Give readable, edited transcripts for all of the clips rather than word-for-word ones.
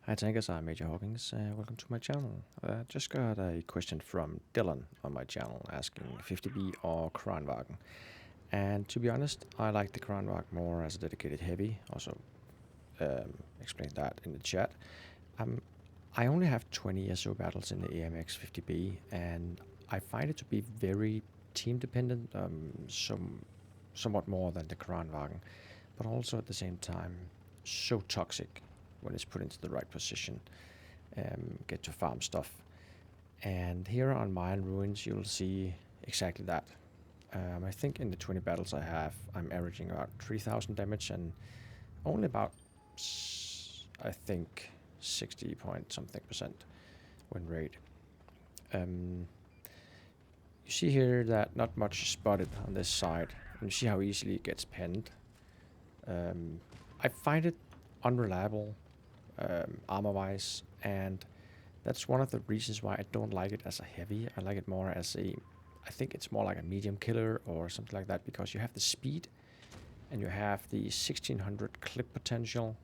Hi Tankers, I'm Major Hawkins. Welcome to my channel. Just got a question from Dylan on my channel asking 50B or Kranvagn. And to be honest, I like the Kranvagn more as a dedicated heavy. Also explained that in the chat. I only have 20 SO battles in the AMX 50B, and I find it to be very team dependent, somewhat more than the Kranvagn, but also at the same time so toxic when it's put into the right position. Get to farm stuff. And here on Mayan Ruins you'll see exactly that. I think in the 20 battles I have, I'm averaging about 3000 damage and only about, I think, 60 point something percent win rate. You see here that not much is spotted on this side, and you see how easily it gets penned. I find it unreliable armor wise, and that's one of the reasons why I don't like it as a heavy. I like it more as I think it's more like a medium killer or something like that, because you have the speed and you have the 1600 clip potential,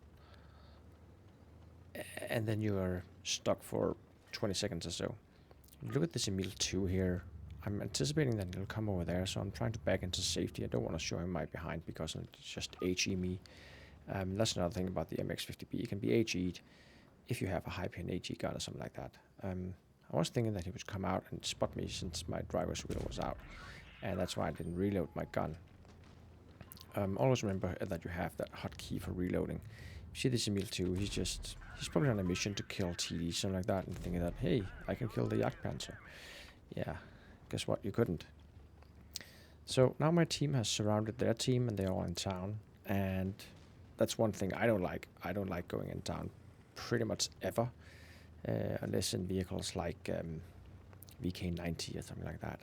and then you are stuck for 20 seconds or so. Look at this Emil 2 here. I'm anticipating that he'll come over there, so I'm trying to back into safety. I don't want to show him my behind because it's just HE me. That's another thing about the MX50B. It can be HE'd if you have a high pin HE gun or something like that. I was thinking that he would come out and spot me since my driver's wheel was out, and that's why I didn't reload my gun. Always remember that you have that hotkey for reloading. You see this Emil 2, he's probably on a mission to kill TD, something like that, and thinking that, hey, I can kill the Jagdpanzer. Yeah, guess what, you couldn't. So now my team has surrounded their team and they're all in town, and that's one thing I don't like. I don't like going in town pretty much ever, unless in vehicles like VK90 or something like that.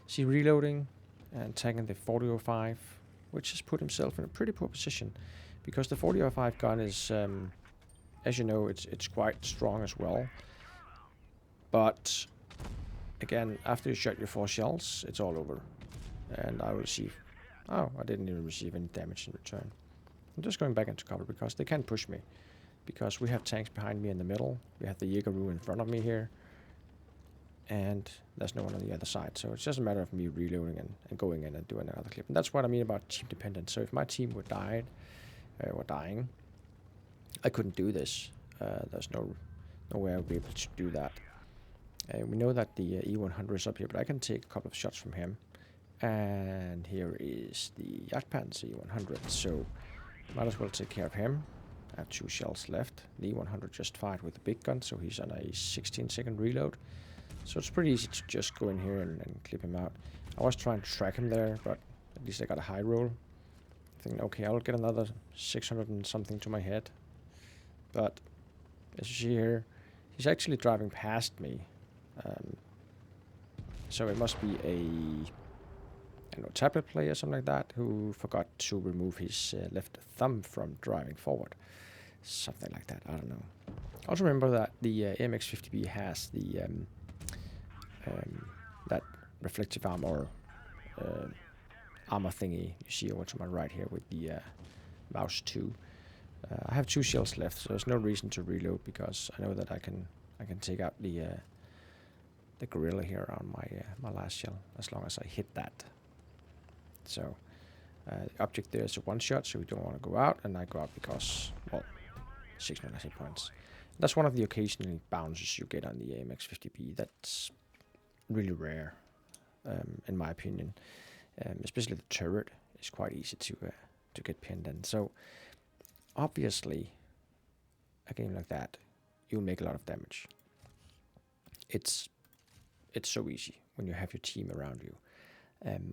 See, reloading and tagging the 4005, which has put himself in a pretty poor position, because the 4005 gun is, as you know, it's quite strong as well. But again, after you shot your 4 shells, it's all over, and I will receive. Oh, I didn't even receive any damage in return. I'm just going back into cover because they can push me, because we have tanks behind me in the middle, we have the Jägeru in front of me here, and there's no one on the other side. So it's just a matter of me reloading and going in and doing another clip. And that's what I mean about team dependent. So if my team were dying, I couldn't do this. There's no way I would be able to do that. We know that the E100 is up here, but I can take a couple of shots from him. And here is the Jagdpanzer E100, so might as well take care of him. I have 2 shells left. The E100 just fired with the big gun, so he's on a 16-second reload. So it's pretty easy to just go in here and clip him out. I was trying to track him there, but at least I got a high roll. Thinking, okay, I'll get another 600 and something to my head. But as you see here, he's actually driving past me. So it must be a tablet player or something like that who forgot to remove his left thumb from driving forward. Something like that, I don't know. Also remember that the AMX50B has the that reflective armor thingy you see over to my right here with the mouse 2. I have 2 shells left, so there's no reason to reload, because I know that I can take out the gorilla here on my last shell as long as I hit that. So the object there is a 1-shot, so we don't want to go out, and I go out because, well, 690 points. That's one of the occasional bounces you get on the AMX50B. That's really rare, in my opinion. Especially the turret is quite easy to get pinned in. So obviously, a game like that, you'll make a lot of damage. It's so easy when you have your team around you.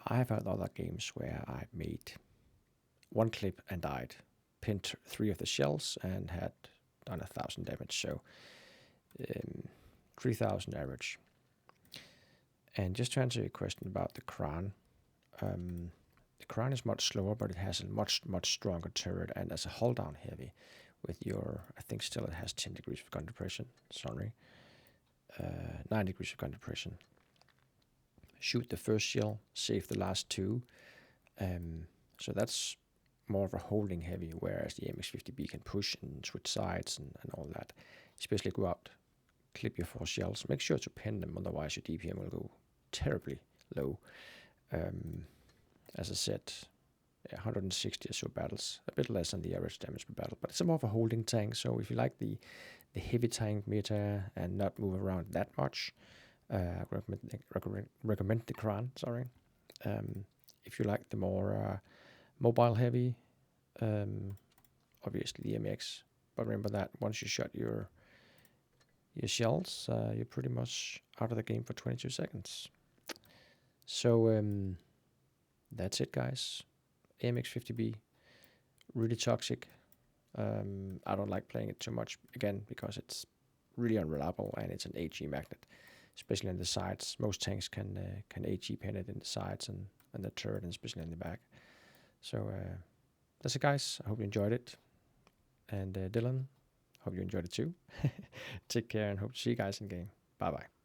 I have had other games where I made 1 clip and died, pinned 3 of the shells and had done 1000 damage. So 3000 average. And just to answer your question about the Kran, the Kran is much slower, but it has a much stronger turret, and as a hull down heavy with your, I think still it has 10 degrees of gun depression, 9 degrees of gun depression. Shoot the first shell, save the last 2. So that's more of a holding heavy, whereas the MX50B can push and switch sides and all that. especially go out, clip your 4 shells. Make sure to pin them, otherwise your DPM will go terribly low. As I said, 160 or so battles, a bit less than the average damage per battle, but it's more of a holding tank. So if you like the heavy tank meta and not move around that much, I recommend the Kranvagn. Sorry. If you like the more mobile heavy, obviously the AMX. But remember that once you shot your shells, you're pretty much out of the game for 22 seconds. So that's it, guys. AMX 50B, really toxic. I don't like playing it too much, again, because it's really unreliable and it's an AG magnet, especially on the sides. Most tanks can AG pin it in the sides and the turret, and especially in the back. So that's it, guys. I hope you enjoyed it. And Dylan, hope you enjoyed it too. Take care and hope to see you guys in game. Bye-bye.